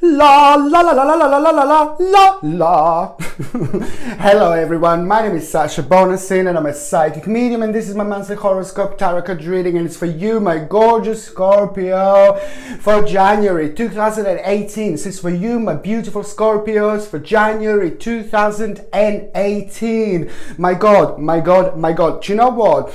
La la la la la la la la la la la. Hello everyone, my name is Sasha Bonasin and I'm a psychic medium, and this is my monthly horoscope tarot card reading, and it's for you, my gorgeous Scorpio, for January 2018. This is for you, my beautiful Scorpios, for January 2018. My God, my God, my God. Do you know what?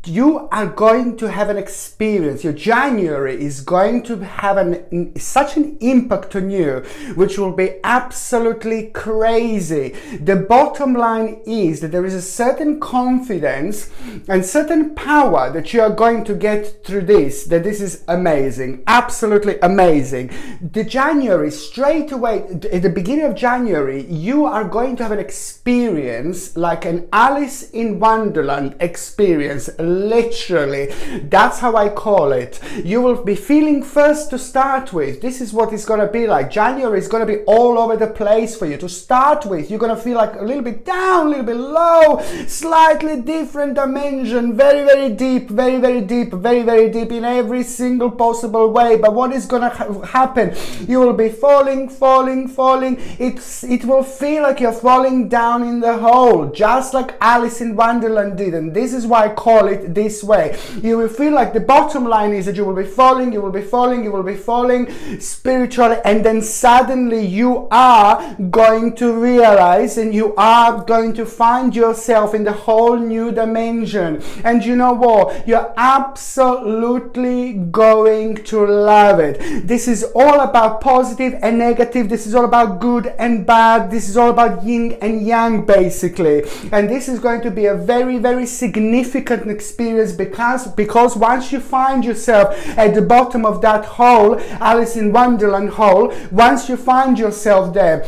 You are going to have an experience. Your January is going to have such an impact on you, which will be absolutely crazy. The bottom line is that there is a certain confidence and certain power that you are going to get through this, that this is amazing, absolutely amazing. The January, straight away, at the beginning of January, you are going to have an experience like an Alice in Wonderland experience. Literally, that's how I call it. You will be feeling first to start with. This is what it's going to be like. January is going to be all over the place for you to start with. You're going to feel like a little bit down, a little bit low, slightly different dimension, very, very deep, very, very deep, very, very deep in every single possible way. But what is going to happen? You will be falling, falling, falling. It will feel like you're falling down in the hole, just like Alice in Wonderland did. And this is why I call it this way. You will feel like the bottom line is that you will be falling, you will be falling, you will be falling spiritually, and then suddenly you are going to realize and you are going to find yourself in the whole new dimension. And you know what? You're absolutely going to love it. This is all about positive and negative. This is all about good and bad. This is all about yin and yang, basically. And this is going to be a very, very significant experience because once you find yourself at the bottom of that hole, Alice in Wonderland hole, once you find yourself there,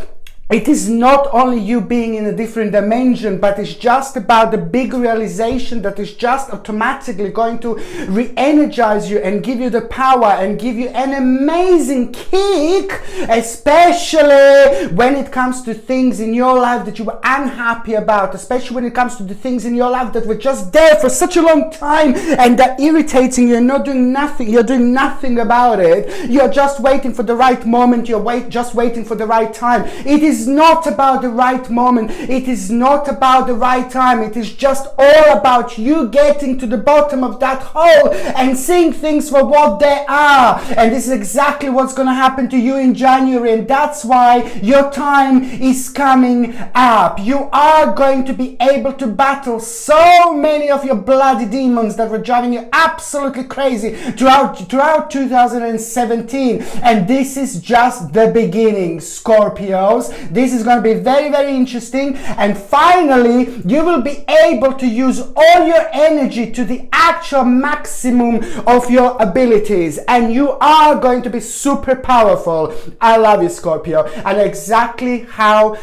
it is not only you being in a different dimension, but it's just about the big realization that is just automatically going to re-energize you and give you the power and give you an amazing kick, especially when it comes to things in your life that you were unhappy about, especially when it comes to the things in your life that were just there for such a long time and they're irritating you and not doing nothing. You're doing nothing about it. You're just waiting for the right moment. You're just waiting for the right time. It is not about the right moment. It is not about the right time. It is just all about you getting to the bottom of that hole and seeing things for what they are. And this is exactly what's going to happen to you in January. And that's why your time is coming up. You are going to be able to battle so many of your bloody demons that were driving you absolutely crazy throughout 2017. And this is just the beginning, Scorpios. This is going to be very, very interesting. And finally, you will be able to use all your energy to the actual maximum of your abilities. And you are going to be super powerful. I love you, Scorpio. And exactly how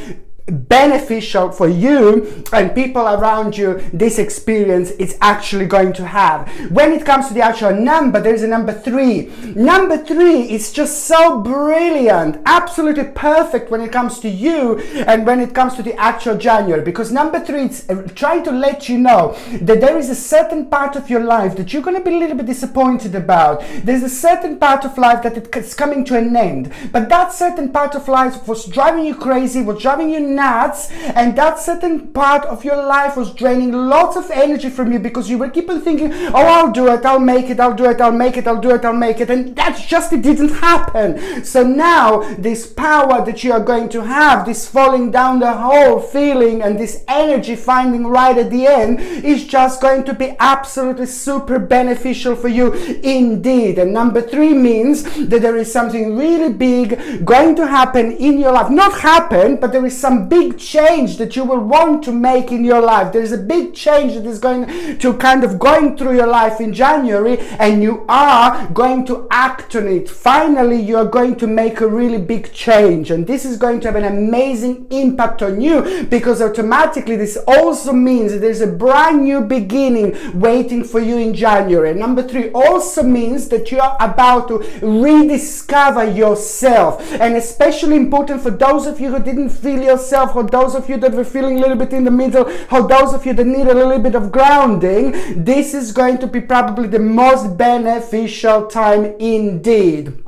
beneficial for you and people around you this experience is actually going to have. When it comes to the actual number, there is a number 3. Number 3 is just so brilliant, absolutely perfect when it comes to you and when it comes to the actual January, because number 3 is trying to let you know that there is a certain part of your life that you're going to be a little bit disappointed about. There's a certain part of life that it's coming to an end, but that certain part of life was driving you crazy, was driving you nuts, and that certain part of your life was draining lots of energy from you because you were keep on thinking, oh, I'll do it, I'll make it, I'll do it, I'll make it, I'll do it, I'll make it, and that's just, it didn't happen. So now this power that you are going to have, this falling down the hole feeling and this energy finding right at the end is just going to be absolutely super beneficial for you indeed. And number 3 means that there is something really big going to happen in your life. Not happen, but there is some big change that you will want to make in your life. There is a big change that is going to kind of going through your life in January, and you are going to act on it. Finally, you are going to make a really big change, and this is going to have an amazing impact on you because automatically this also means that there's a brand new beginning waiting for you in January. Number 3 also means that you are about to rediscover yourself, and especially important for those of you who didn't feel yourself, or those of you that were feeling a little bit in the middle, or those of you that need a little bit of grounding. This is going to be probably the most beneficial time indeed.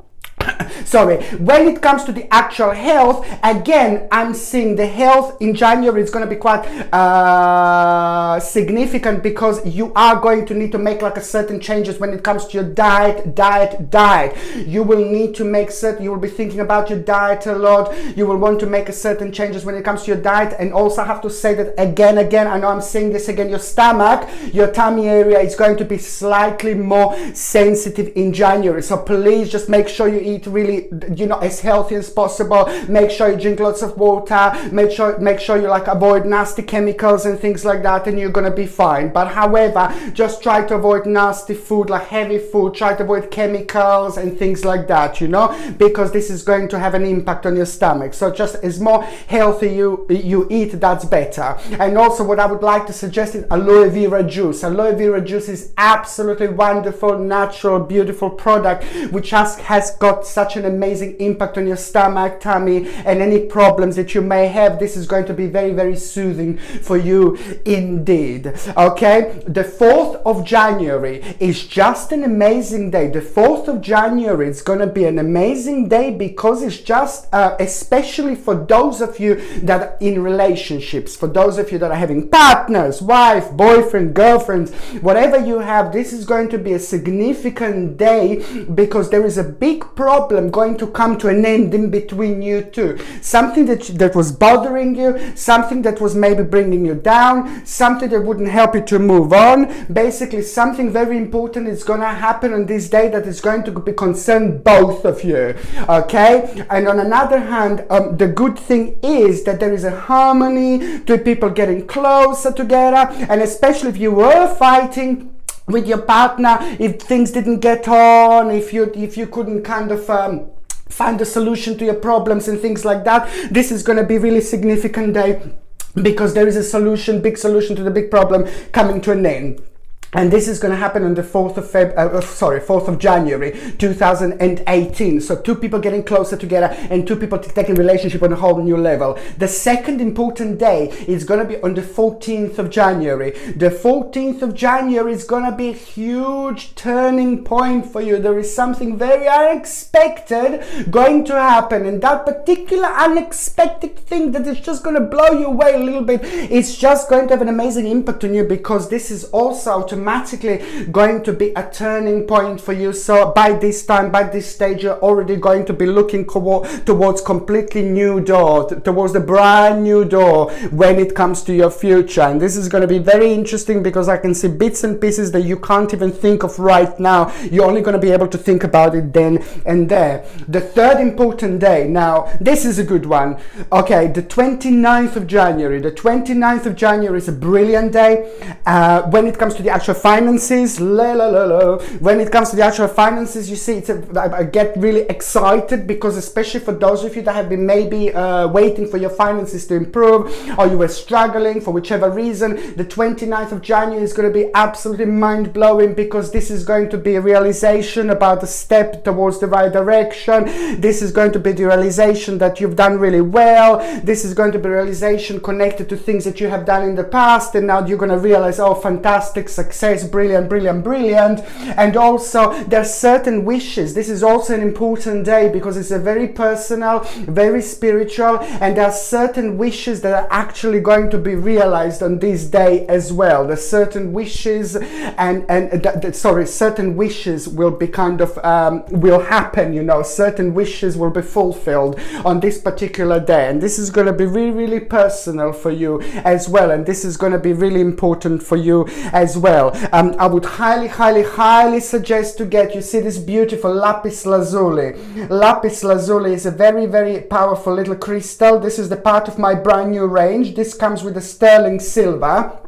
Sorry, when it comes to the actual health, again, I'm seeing the health in January is going to be quite significant, because you are going to need to make like a certain changes when it comes to your diet. You will need to make certain, you will be thinking about your diet a lot. You will want to make a certain changes when it comes to your diet. And also I have to say that again, I know I'm saying this again, your stomach, your tummy area is going to be slightly more sensitive in January. So please just make sure you eat really, you know, as healthy as possible. Make sure you drink lots of water. Make sure you like avoid nasty chemicals and things like that, and you're gonna be fine. But however, just try to avoid nasty food, like heavy food. Try to avoid chemicals and things like that, you know, because this is going to have an impact on your stomach. So just as more healthy you eat, that's better. And also what I would like to suggest is aloe vera juice. Aloe vera juice is absolutely wonderful, natural, beautiful product, which has got such an amazing impact on your stomach, tummy, and any problems that you may have. This is going to be very, very soothing for you indeed. Okay, the 4th of January is just an amazing day. The 4th of January is going to be an amazing day, because it's just especially for those of you that are in relationships, for those of you that are having partners, wife, boyfriend, girlfriends, whatever you have. This is going to be a significant day, because there is a big problem going to come to an end in between you two. Something that was bothering you, something that was maybe bringing you down, something that wouldn't help you to move on. Basically, something very important is going to happen on this day that is going to be concern both of you. Okay, and on another hand, the good thing is that there is a harmony to people getting closer together, and especially if you were fighting with your partner, if things didn't get on, if you couldn't kind of find a solution to your problems and things like that, this is going to be really significant day, because there is a solution, big solution to the big problem coming to an end. And this is going to happen on the 4th of January 2018. So two people getting closer together, and two people taking relationship on a whole new level. The second important day is going to be on the 14th of January. The 14th of January is going to be a huge turning point for you. There is something very unexpected going to happen, and that particular unexpected thing that is just going to blow you away a little bit, it's just going to have an amazing impact on you, because this is also automatically going to be a turning point for you. So by this time, by this stage, you're already going to be looking towards completely new door, towards the brand new door when it comes to your future. And this is going to be very interesting, because I can see bits and pieces that you can't even think of right now. You're only going to be able to think about it then and there. The third important day, now this is a good one. Okay, the 29th of January. The 29th of January is a brilliant day when it comes to the actual finances. When it comes to the actual finances, you see, I get really excited, because especially for those of you that have been maybe waiting for your finances to improve, or you were struggling for whichever reason, the 29th of January is going to be absolutely mind-blowing, because this is going to be a realization about a step towards the right direction. This is going to be the realization that you've done really well. This is going to be a realization connected to things that you have done in the past, and now you're going to realize, oh, fantastic, success, brilliant. And also there are certain wishes. This is also an important day, because it's a very personal, very spiritual, and there are certain wishes that are actually going to be realized on this day as well. The certain wishes certain wishes will be kind of will happen, you know, certain wishes will be fulfilled on this particular day, and this is going to be really, really personal for you as well, and this is going to be really important for you as well. I would highly suggest to get, you see this beautiful lapis lazuli. Lapis lazuli is a very, very powerful little crystal. This is the part of my brand new range. This comes with a sterling silver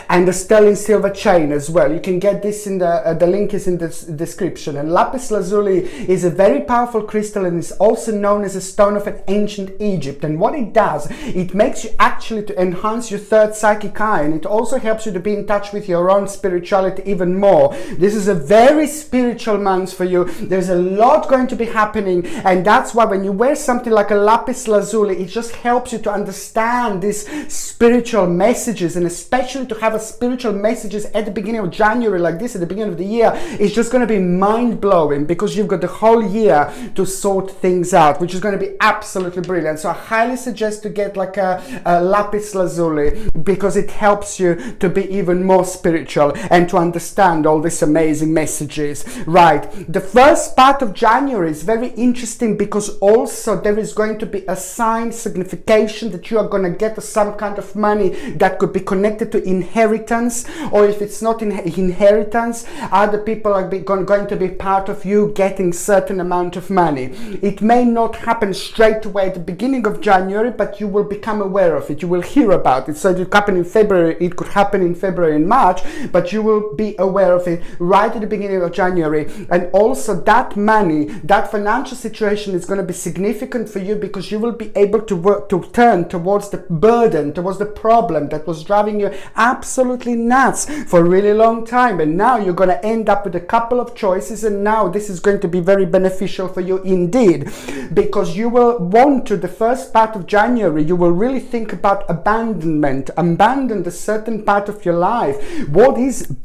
and the sterling silver chain as well. You can get this in the link is in the description. And lapis lazuli is a very powerful crystal, and is also known as a stone of an ancient Egypt. And what it does, it makes you actually to enhance your third psychic eye, and it also helps you to be in touch with your own spirituality even more. This is a very spiritual month for you. There's a lot going to be happening, and that's why when you wear something like a lapis lazuli, it just helps you to understand these spiritual messages, and especially especially to have a spiritual messages at the beginning of January like this, at the beginning of the year, is just going to be mind-blowing, because you've got the whole year to sort things out, which is going to be absolutely brilliant. So I highly suggest to get like a lapis lazuli, because it helps you to be even more spiritual and to understand all these amazing messages. Right, the first part of January is very interesting, because also there is going to be a sign signification that you are going to get some kind of money that could be connected to inheritance, or if it's not inheritance, other people are going to be part of you getting certain amount of money. It may not happen straight away at the beginning of January, but you will become aware of it, you will hear about it. So it could happen in February, it could happen in February and March, but you will be aware of it right at the beginning of January. And also that money, that financial situation is going to be significant for you, because you will be able to work, to turn towards the burden, towards the problem that was driving you absolutely nuts for a really long time. And now you're going to end up with a couple of choices, and now this is going to be very beneficial for you indeed, because you will want to, the first part of January, you will really think about abandonment, abandon the certain part of your life. What is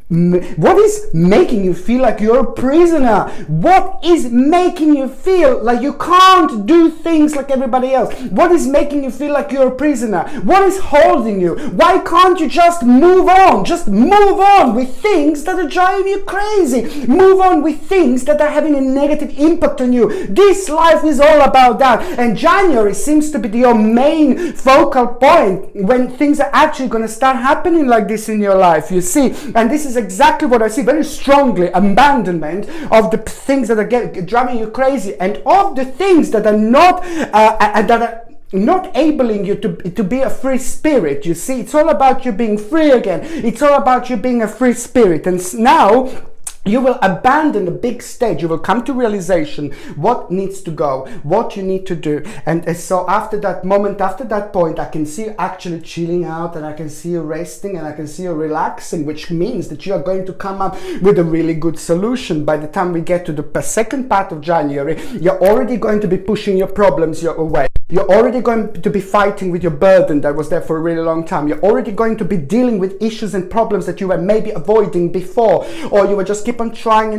making you feel like you're a prisoner? What is making you feel like you can't do things like everybody else? What is making you feel like you're a prisoner? What is holding you? Why can't you just move on? Just move on with things that are driving you crazy. Move on with things that are having a negative impact on you. This life is all about that. And January seems to be your main focal point when things are actually going to start happening like this in your life, you see. And this is exactly what I see very strongly: abandonment of the things that are driving you crazy, and of the things that are not enabling you to be a free spirit. You see, it's all about you being free again. It's all about you being a free spirit. And now you will abandon the big stage. You will come to realization what needs to go, what you need to do. And so after that moment, after that point, I can see you actually chilling out, and I can see you resting, and I can see you relaxing, which means that you are going to come up with a really good solution. By the time we get to the second part of January, you're already going to be pushing your problems your way. You're already going to be fighting with your burden that was there for a really long time. You're already going to be dealing with issues and problems that you were maybe avoiding before, or you were just keep on trying,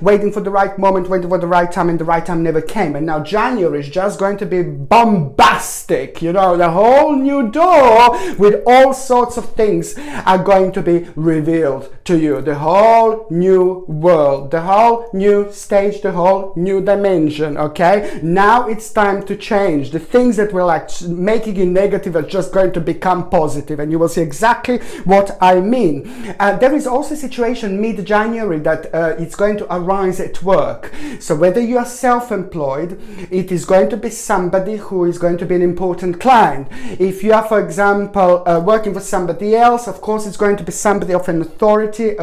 waiting for the right moment, waiting for the right time, and the right time never came. And now January is just going to be bombastic, you know, the whole new door with all sorts of things are going to be revealed to you. The whole new world, the whole new stage, the whole new dimension, okay? Now it's time to change. The things that were like making you negative are just going to become positive, and you will see exactly what I mean. There is also a situation mid-January that it's going to arise at work. So whether you are self-employed, it is going to be somebody who is going to be an important client. If you are, for example, working for somebody else, of course it's going to be somebody of an authority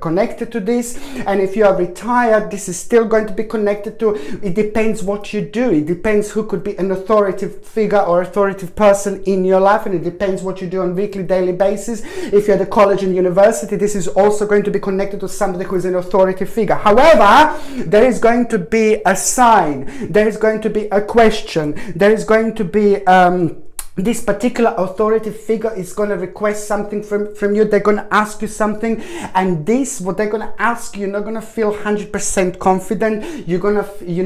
connected to this. And if you are retired, this is still going to be connected to, it depends what you do. It depends who could be an authoritative figure or authoritative person in your life, and it depends what you do on weekly, daily basis. If you're at a college and university, this is also going to be connected to somebody who is an authoritative figure. However, there is going to be a sign, there is going to be a question, there is going to be this particular authoritative figure is going to request something from you. They're going to ask you something, and this, what they're going to ask you, you're not going to feel 100% confident. You're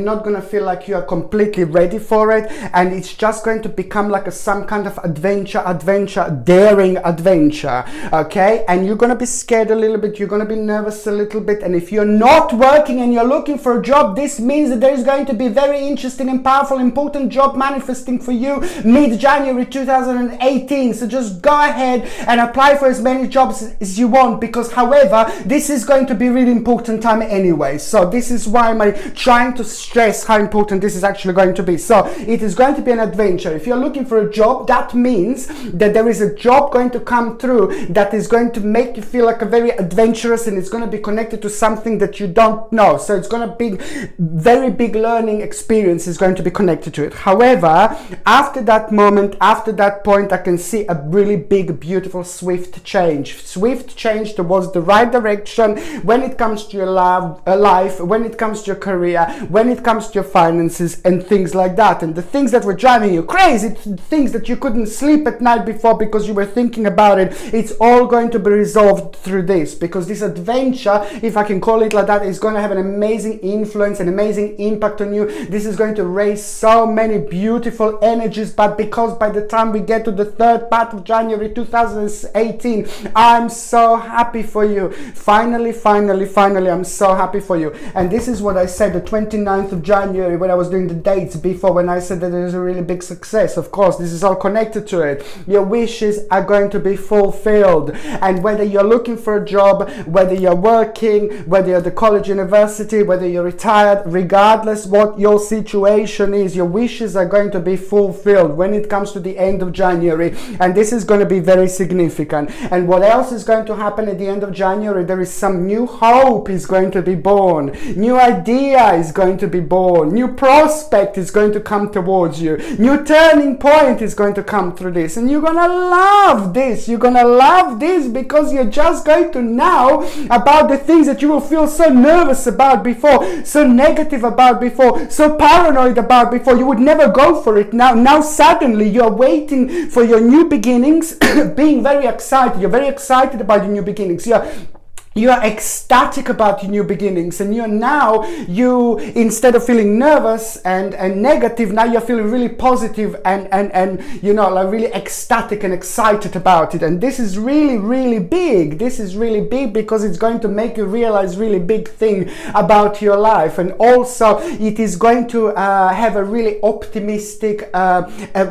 not going to feel like you are completely ready for it, and it's just going to become like some kind of daring adventure, okay? And you're going to be scared a little bit, you're going to be nervous a little bit, and if you're not working and you're looking for a job, this means that there is going to be very interesting and powerful, important job manifesting for you mid-January 2018. So just go ahead and apply for as many jobs as you want, because however, this is going to be really important time anyway. So this is why I'm trying to stress how important this is actually going to be. So it is going to be an adventure. If you're looking for a job, that means that there is a job going to come through that is going to make you feel like a very adventurous, and it's going to be connected to something that you don't know. So it's going to be very big learning experience is going to be connected to it. However, after that moment, after that point, I can see a really big, beautiful, swift change towards the right direction when it comes to your life, when it comes to your career, when it comes to your finances and things like that. And the things that were driving you crazy, things that you couldn't sleep at night before because you were thinking about it, it's all going to be resolved through this, because this adventure, if I can call it like that, is going to have an amazing influence, an amazing impact on you. This is going to raise so many beautiful energies, but because by the time we get to the third part of January 2018, I'm so happy for you. Finally, I'm so happy for you. And this is what I said the 29th of January when I was doing the dates before, when I said that there's a really big success. Of course, this is all connected to it. Your wishes are going to be fulfilled. And whether you're looking for a job, whether you're working, whether you're at the college, university, whether you're retired, regardless what your situation is, your wishes are going to be fulfilled when it comes to the end of January. And this is going to be very significant. And what else is going to happen at the end of January? There is some new hope is going to be born. New idea is going to be born. New prospect is going to come towards you. New turning point is going to come through this. And you're going to love this. You're going to love this because you're just going to know about the things that you will feel so nervous about before, so negative about before, so paranoid about before. You would never go for it. Now suddenly you're waiting for your new beginnings, being very excited. You're very excited about your new beginnings. You're ecstatic about your new beginnings, and you instead of feeling nervous and negative, now you're feeling really positive and like really ecstatic and excited about it. And this is really big. This is really big because it's going to make you realize really big thing about your life. And also it is going to have a really optimistic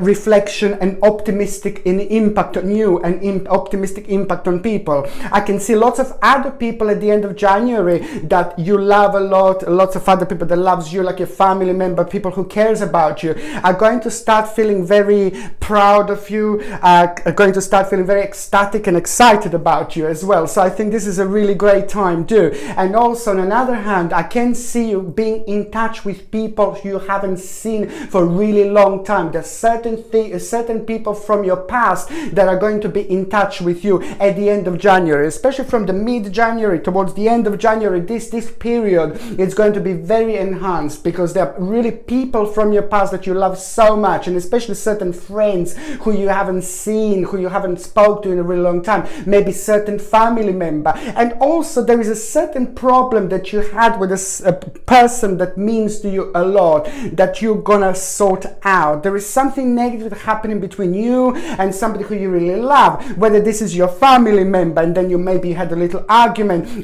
reflection and optimistic impact on you and optimistic impact on people. I can see lots of other people at the end of January that you love a lot, lots of other people that loves you, like your family member, people who cares about you, are going to start feeling very proud of you, are going to start feeling very ecstatic and excited about you as well. So I think this is a really great time too. And also on another hand, I can see you being in touch with people you haven't seen for a really long time. There's certain people from your past that are going to be in touch with you at the end of January, especially from the mid-January towards the end of January. This period is going to be very enhanced because there are really people from your past that you love so much, and especially certain friends who you haven't seen, who you haven't spoke to in a really long time, maybe certain family member. And also there is a certain problem that you had with a person that means to you a lot that you're gonna sort out. There is something negative happening between you and somebody who you really love, whether this is your family member and then you maybe had a little argument,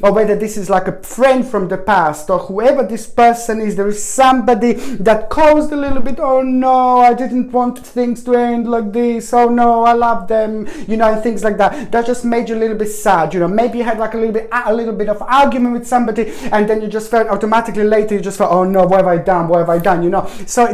or whether this is like a friend from the past, or whoever this person is. There is somebody that caused a little bit, oh no, I didn't want things to end like this, oh no, I love them, and things like that. That just made you a little bit sad. Maybe you had like a little bit of argument with somebody, and then you just felt automatically later, you just felt, oh no, what have I done? So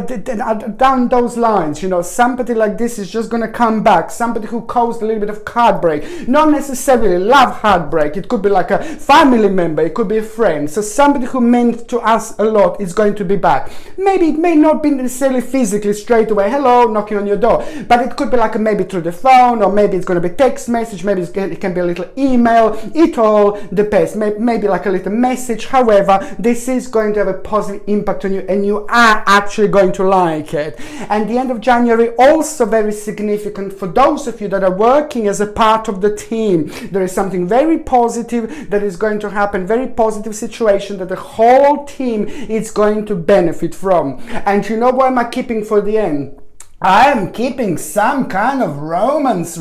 down those lines, somebody like this is just gonna come back. Somebody who caused a little bit of heartbreak, not necessarily love heartbreak. It could be like a family member, it could be a friend. So somebody who meant to us a lot is going to be back. Maybe it may not be necessarily physically straight away, hello, knocking on your door, but it could be like maybe through the phone, or maybe it's going to be text message, maybe it can be a little email. It all depends. Maybe like a little message. However, this is going to have a positive impact on you, and you are actually going to like it. And the end of January also very significant for those of you that are working as a part of the team. There is something very positive that is going to happen, very positive situation that the whole team is going to benefit from. And what am I keeping for the end? I am keeping some kind of romance.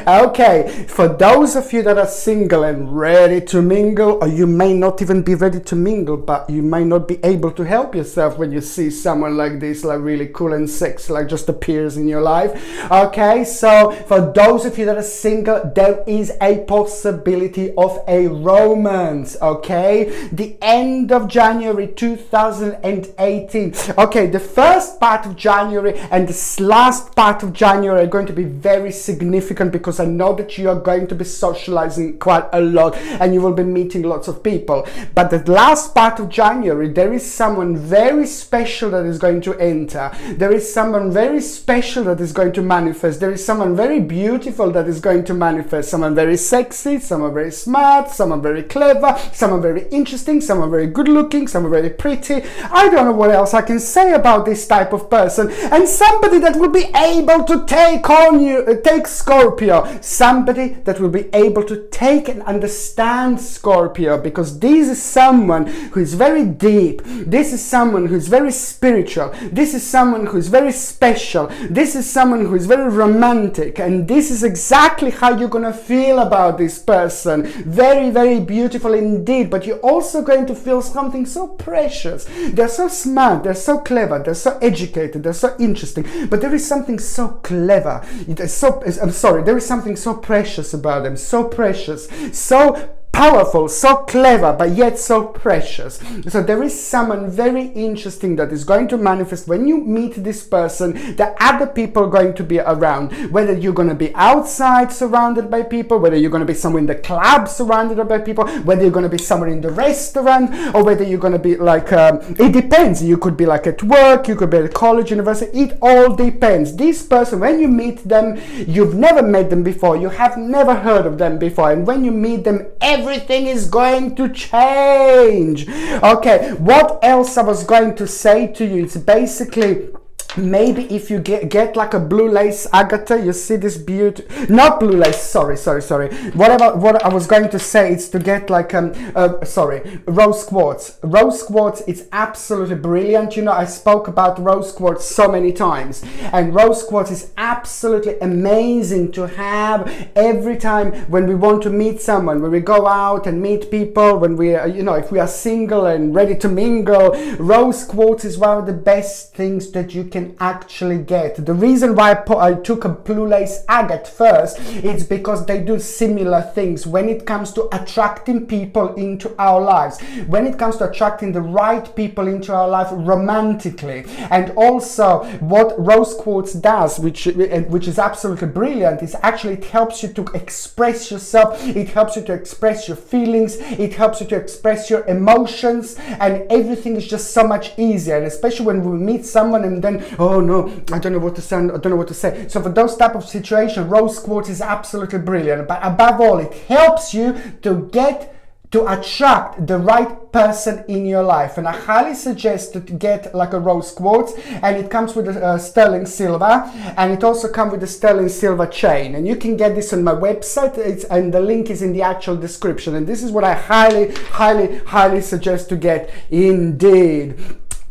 Okay, for those of you that are single and ready to mingle, or you may not even be ready to mingle, but you may not be able to help yourself when you see someone like this, like really cool and sexy, like just appears in your life. Okay, so for those of you that are single, there is a possibility of a romance. Okay, the end of January 2018. Okay, the first first part of January and this last part of January are going to be very significant, because I know that you are going to be socializing quite a lot and you will be meeting lots of people. But the last part of January, there is someone very special that is going to enter. There is someone very special that is going to manifest. There is someone very beautiful that is going to manifest. Someone very sexy, someone very smart, someone very clever, someone very interesting, someone very good looking, someone very pretty. I don't know what else I can say about this type of person. And somebody that will be able to take on you, take Scorpio. Somebody that will be able to take and understand Scorpio, because this is someone who is very deep. This is someone who is very spiritual. This is someone who is very special. This is someone who is very romantic. And this is exactly how you're going to feel about this person. Very, very beautiful indeed. But you're also going to feel something so precious. They're so smart. They're so clever. They're so educated. They're so interesting. But there is something so clever. There is something so precious about them. So precious. So powerful, so clever, but yet so precious. So there is someone very interesting that is going to manifest when you meet this person. The other people are going to be around, whether you're going to be outside surrounded by people, whether you're going to be somewhere in the club surrounded by people, whether you're going to be somewhere in the restaurant, or whether you're going to be like, it depends. You could be like at work, you could be at college, university, it all depends. This person, when you meet them, you've never met them before, you have never heard of them before, and when you meet them, everything is going to change. Okay, what else I was going to say to you, it's basically, maybe if you get like a blue lace agate, you see this beauty, not blue lace, sorry. What I was going to say is to get like rose quartz. Rose quartz, it's absolutely brilliant. You know, I spoke about rose quartz so many times, and rose quartz is absolutely amazing to have every time when we want to meet someone, when we go out and meet people, when we are, you know, if we are single and ready to mingle. Rose quartz is one of the best things that you can actually get. The reason why I took a blue lace agate first is because they do similar things when it comes to attracting people into our lives, when it comes to attracting the right people into our life romantically. And also what rose quartz does, which is absolutely brilliant, is actually it helps you to express yourself, it helps you to express your feelings, it helps you to express your emotions, and everything is just so much easier. And especially when we meet someone and then, oh no, I don't know what to say, I don't know what to say. So for those type of situations, rose quartz is absolutely brilliant. But above all, it helps you to attract the right person in your life. And I highly suggest to get like a rose quartz, and it comes with a sterling silver, and it also comes with a sterling silver chain. And you can get this on my website, and the link is in the actual description. And this is what I highly suggest to get indeed.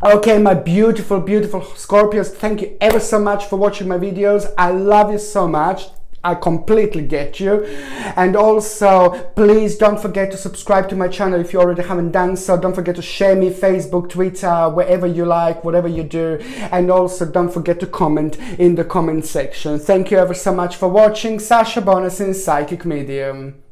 Okay, my beautiful Scorpios, thank you ever so much for watching my videos. I love you so much. I completely get you. And also, please don't forget to subscribe to my channel if you already haven't done so. Don't forget to share me Facebook, Twitter, wherever you like, whatever you do. And also, don't forget to comment in the comment section. Thank you ever so much for watching. Sasha Bonasin, Psychic Medium.